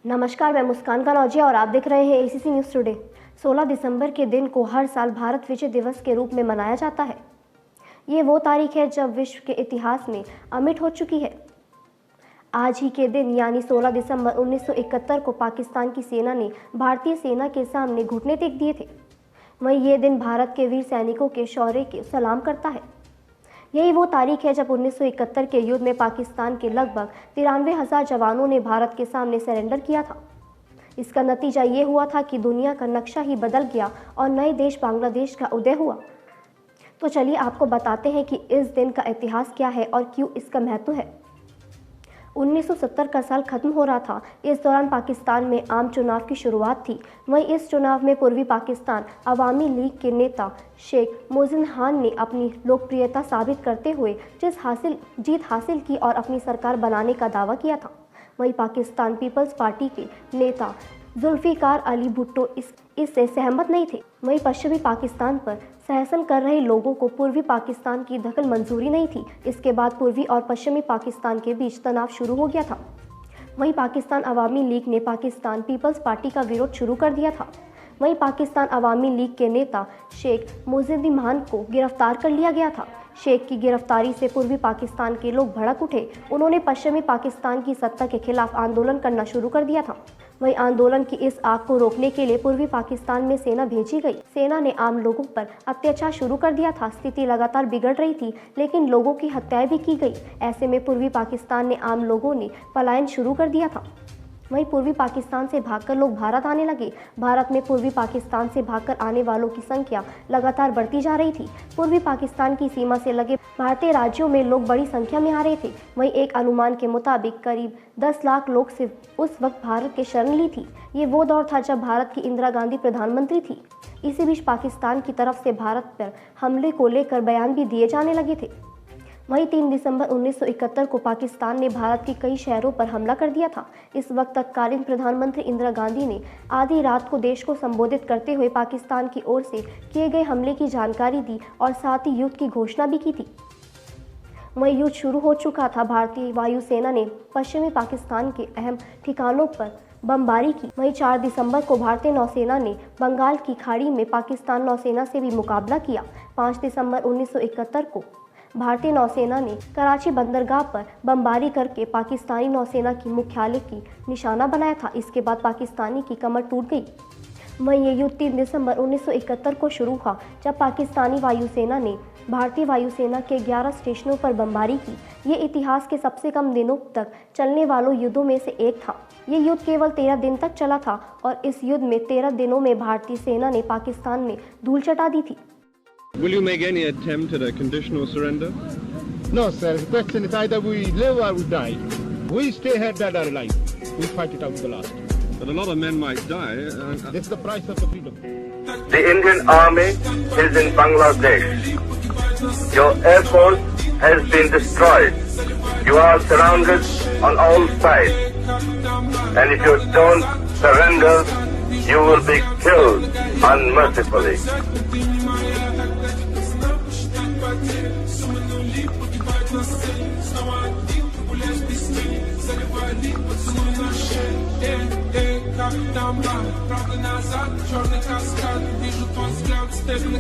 नमस्कार, मैं मुस्कान कनौजिया और आप देख रहे हैं एसीसी न्यूज़ टुडे। 16 दिसंबर के दिन को हर साल भारत विजय दिवस के रूप में मनाया जाता है। ये वो तारीख है जब विश्व के इतिहास में अमिट हो चुकी है। आज ही के दिन यानी 16 दिसंबर 1971 को पाकिस्तान की सेना ने भारतीय सेना के सामने घुटने टेक दिए थे। वहीं ये दिन भारत के वीर सैनिकों के शौर्य के सलाम करता है। यही वो तारीख है जब 1971 के युद्ध में पाकिस्तान के लगभग 93,000 जवानों ने भारत के सामने सरेंडर किया था। इसका नतीजा ये हुआ था कि दुनिया का नक्शा ही बदल गया और नए देश बांग्लादेश का उदय हुआ। तो चलिए आपको बताते हैं कि इस दिन का इतिहास क्या है और क्यों इसका महत्व है। 1970 का साल खत्म हो रहा था। इस दौरान पाकिस्तान में आम चुनाव की शुरुआत थी। वहीं इस चुनाव में पूर्वी पाकिस्तान अवामी लीग के नेता शेख मुजिब खान ने अपनी लोकप्रियता साबित करते हुए जीत हासिल की और अपनी सरकार बनाने का दावा किया था। वहीं पाकिस्तान पीपल्स पार्टी के नेता जुल्फिकार अली भुट्टो इससे सहमत नहीं थे। वहीं पश्चिमी पाकिस्तान पर शासन कर रहे लोगों को पूर्वी पाकिस्तान की दखल मंजूरी नहीं थी। इसके बाद पूर्वी और पश्चिमी पाकिस्तान के बीच तनाव शुरू हो गया था। वहीं पाकिस्तान अवामी लीग ने पाकिस्तान पीपल्स पार्टी का विरोध शुरू कर दिया था। वहीं पाकिस्तान अवामी लीग के नेता शेख मुजिब खान को गिरफ्तार कर लिया गया था। शेख की गिरफ्तारी से पूर्वी पाकिस्तान के लोग भड़क उठे। उन्होंने पश्चिमी पाकिस्तान की सत्ता के खिलाफ आंदोलन करना शुरू कर दिया था। वहीं आंदोलन की इस आग को रोकने के लिए पूर्वी पाकिस्तान में सेना भेजी गई। सेना ने आम लोगों पर अत्याचार शुरू कर दिया था। स्थिति लगातार बिगड़ रही थी, लेकिन लोगों की हत्याएं भी की गई। ऐसे में पूर्वी पाकिस्तान में आम लोगों ने पलायन शुरू कर दिया था। वहीं पूर्वी पाकिस्तान से भागकर लोग भारत आने लगे। भारत में पूर्वी पाकिस्तान से भागकर आने वालों की संख्या लगातार बढ़ती जा रही थी। पूर्वी पाकिस्तान की सीमा से लगे भारतीय राज्यों में लोग बड़ी संख्या में आ रहे थे। वहीं एक अनुमान के मुताबिक करीब 10 लाख लोग सिर्फ उस वक्त भारत के शरण ली थी। ये वो दौर था जब भारत की इंदिरा गांधी प्रधानमंत्री थी। इसी बीच पाकिस्तान की तरफ से भारत पर हमले को लेकर बयान भी दिए जाने लगे थे। वहीं 3 दिसंबर 1971 को पाकिस्तान ने भारत के कई शहरों पर हमला कर दिया था। इस वक्त तत्कालीन प्रधानमंत्री इंदिरा गांधी ने आधी रात को देश को संबोधित करते हुए पाकिस्तान की ओर से किए गए हमले की जानकारी दी और साथ ही युद्ध की घोषणा भी की थी। वहीं युद्ध शुरू हो चुका था। भारतीय वायुसेना ने पश्चिमी पाकिस्तान के अहम ठिकानों पर बमबारी की। वहीं 4 दिसंबर को भारतीय नौसेना ने बंगाल की खाड़ी में पाकिस्तान नौसेना से भी मुकाबला किया। 5 दिसंबर 1971 को भारतीय नौसेना ने कराची बंदरगाह पर बमबारी करके पाकिस्तानी नौसेना की मुख्यालय की निशाना बनाया था। इसके बाद पाकिस्तानी की कमर टूट गई। वहीं ये युद्ध 3 दिसंबर 1971 को शुरू हुआ, जब पाकिस्तानी वायुसेना ने भारतीय वायुसेना के 11 स्टेशनों पर बमबारी की। ये इतिहास के सबसे कम दिनों तक चलने वालों युद्धों में से एक था। ये युद्ध केवल 13 दिन तक चला था और इस युद्ध में 13 दिनों में भारतीय सेना ने पाकिस्तान में धूल चटा दी थी। Will you make any attempt at a conditional surrender? No, sir. The question is either we live or we die. We stay here dead or alive. We fight it out to the last. But a lot of men might die. This is the price of the freedom. The Indian Army is in Bangladesh. Your air force has been destroyed. You are surrounded on all sides. And if you don't surrender, you will be killed unmercifully. Правда назад, черный каскад, вижу твой взгляд, степень